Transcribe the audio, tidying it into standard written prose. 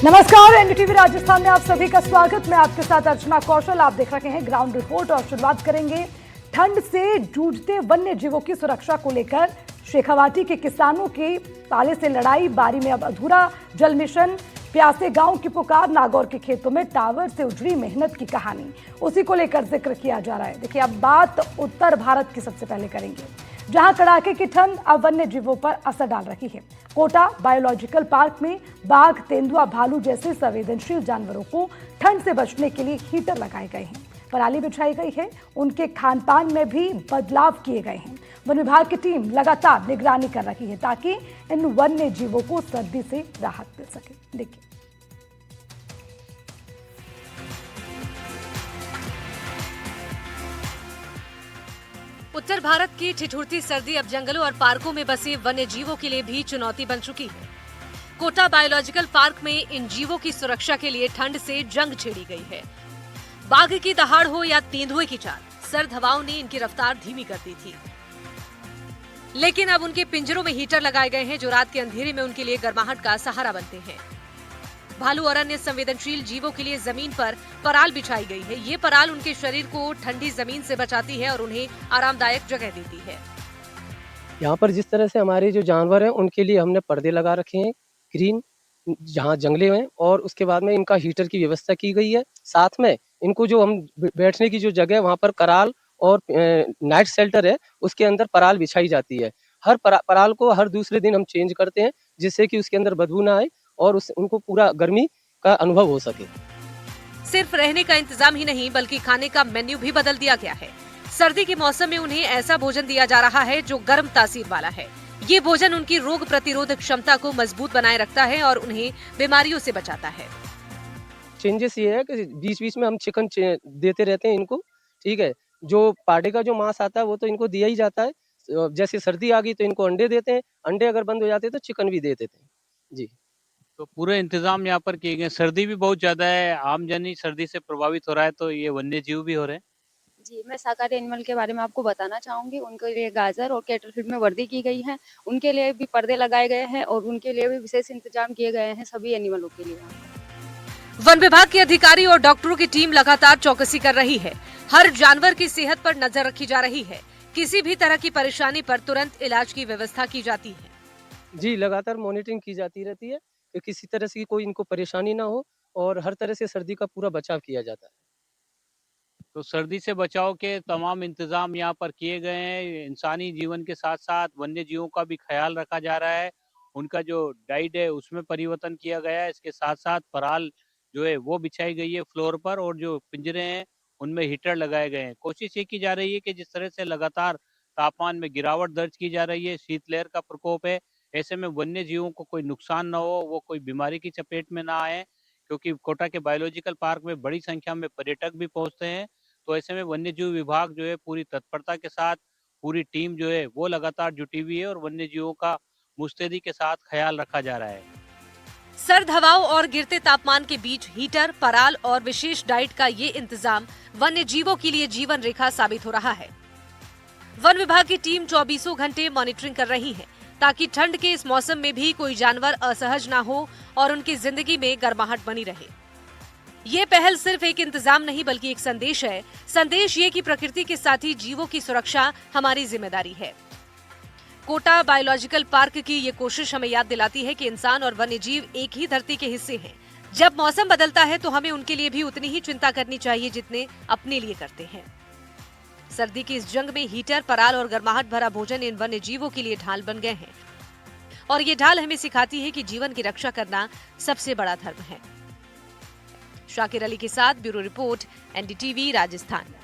नमस्कार, एनडीटीवी राजस्थान में आप सभी का स्वागत। मैं आपके साथ अर्चना कौशल। आप देख रहे हैं ग्राउंड रिपोर्ट और शुरुआत करेंगे ठंड से जूझते वन्य जीवों की सुरक्षा को लेकर। शेखावाटी के किसानों के ताले से लड़ाई, बारी में अब अधूरा जल मिशन, प्यासे गांव की पुकार, नागौर के खेतों में टावर से उजड़ी मेहनत की कहानी, उसी को लेकर जिक्र किया जा रहा है। देखिए, अब बात उत्तर भारत की सबसे पहले करेंगे, जहां कड़ाके की ठंड अब वन्य जीवों पर असर डाल रही है। कोटा बायोलॉजिकल पार्क में बाघ, तेंदुआ, भालू जैसे संवेदनशील जानवरों को ठंड से बचने के लिए हीटर लगाए गए हैं, पराली बिछाई गई है, उनके खान पान में भी बदलाव किए गए हैं। वन विभाग की टीम लगातार निगरानी कर रही है ताकि इन वन्य जीवों को सर्दी से राहत मिल सके। देखिए, उत्तर भारत की ठिठुरती सर्दी अब जंगलों और पार्कों में बसे वन्य जीवों के लिए भी चुनौती बन चुकी है। कोटा बायोलॉजिकल पार्क में इन जीवों की सुरक्षा के लिए ठंड से जंग छेड़ी गई है। बाघ की दहाड़ हो या तेंदुए की चाल, सर्द हवाओं ने इनकी रफ्तार धीमी कर दी थी। लेकिन अब उनके पिंजरों में हीटर लगाए गए हैं जो रात के अंधेरे में उनके लिए गर्माहट का सहारा बनते हैं। भालू और अन्य संवेदनशील जीवों के लिए जमीन पर पराल बिछाई गई है। ये पराल उनके शरीर को ठंडी जमीन से बचाती है और उन्हें आरामदायक जगह देती है। यहाँ पर जिस तरह से हमारे जो जानवर हैं उनके लिए हमने पर्दे लगा रखे हैं, ग्रीन, जहाँ जंगले हैं, और उसके बाद में इनका हीटर की व्यवस्था की गई है। साथ में इनको जो हम बैठने की जो जगह है वहाँ पर कराल और नाइट शेल्टर है, उसके अंदर पराल बिछाई जाती है। हर पराल को हर दूसरे दिन हम चेंज करते हैं जिससे कि उसके अंदर बदबू ना आए और उनको पूरा गर्मी का अनुभव हो सके। सिर्फ रहने का इंतजाम ही नहीं बल्कि खाने का मेन्यू भी बदल दिया गया है। सर्दी के मौसम में उन्हें ऐसा भोजन दिया जा रहा है जो गर्म तासीर वाला है। ये भोजन उनकी रोग प्रतिरोधक क्षमता को मजबूत बनाए रखता है और उन्हें बीमारियों से बचाता है। चेंजेस ये है कि बीच बीच में हम चिकन देते रहते हैं इनको, ठीक है। जो पाड़े का जो मांस आता है वो तो इनको दिया ही जाता है। जैसे सर्दी आ गई तो इनको अंडे देते हैं, अंडे अगर बंद हो जाते हैं तो चिकन भी दे देते हैं जी। तो पूरे इंतजाम यहाँ पर किए गए। सर्दी भी बहुत ज्यादा है, आमजनी सर्दी से प्रभावित हो रहा है, तो ये वन्य जीव भी हो रहे हैं। जी, मैं शाकाहारी एनिमल के बारे में आपको बताना चाहूंगी। उनके लिए गाजर और कैटल फीड में वर्दी की गई है, उनके लिए भी पर्दे लगाए गए हैं और उनके लिए भी विशेष इंतजाम किए गए हैं सभी एनिमलों के लिए। वन विभाग के अधिकारी और डॉक्टरों की टीम लगातार चौकसी कर रही है। हर जानवर की सेहत पर नजर रखी जा रही है। किसी भी तरह की परेशानी पर तुरंत इलाज की व्यवस्था की जाती है। जी, लगातार मॉनिटरिंग की जाती रहती है कि किसी तरह से कोई इनको परेशानी ना हो और हर तरह से सर्दी का पूरा बचाव किया जाता है। तो सर्दी से बचाव के तमाम इंतजाम यहाँ पर किए गए हैं। इंसानी जीवन के साथ साथ वन्य जीवों का भी ख्याल रखा जा रहा है। उनका जो डाइट है उसमें परिवर्तन किया गया है। इसके साथ साथ पराल जो है वो बिछाई गई है फ्लोर पर, और जो पिंजरे हैं उनमें हीटर लगाए गए हैं। कोशिश ये की जा रही है कि जिस तरह से लगातार तापमान में गिरावट दर्ज की जा रही है, शीतलहर का प्रकोप है, ऐसे में वन्य जीवों को कोई नुकसान ना हो, वो कोई बीमारी की चपेट में ना आए, क्योंकि कोटा के बायोलॉजिकल पार्क में बड़ी संख्या में पर्यटक भी पहुंचते हैं। तो ऐसे में वन्य जीव विभाग जो है पूरी तत्परता के साथ, पूरी टीम जो है वो लगातार जुटी हुई है और वन्य जीवों का मुस्तैदी के साथ ख्याल रखा जा रहा है। सर्द हवाओं और गिरते तापमान के बीच हीटर, पराल और विशेष डाइट का ये इंतजाम वन्य जीवों के लिए जीवन रेखा साबित हो रहा है। वन विभाग की टीम 24 घंटे मॉनिटरिंग कर रही है ताकि ठंड के इस मौसम में भी कोई जानवर असहज ना हो और उनकी जिंदगी में गर्माहट बनी रहे। ये पहल सिर्फ एक इंतजाम नहीं बल्कि एक संदेश है। संदेश ये कि प्रकृति के साथी जीवों की सुरक्षा हमारी जिम्मेदारी है। कोटा बायोलॉजिकल पार्क की ये कोशिश हमें याद दिलाती है कि इंसान और वन्य जीव एक ही धरती के हिस्से हैं। जब मौसम बदलता है तो हमें उनके लिए भी उतनी ही चिंता करनी चाहिए जितने अपने लिए करते हैं। सर्दी की इस जंग में हीटर, पराल और गर्माहट भरा भोजन इन वन्य जीवों के लिए ढाल बन गए हैं और ये ढाल हमें सिखाती है कि जीवन की रक्षा करना सबसे बड़ा धर्म है। शाकिर अली के साथ ब्यूरो रिपोर्ट, एनडीटीवी राजस्थान।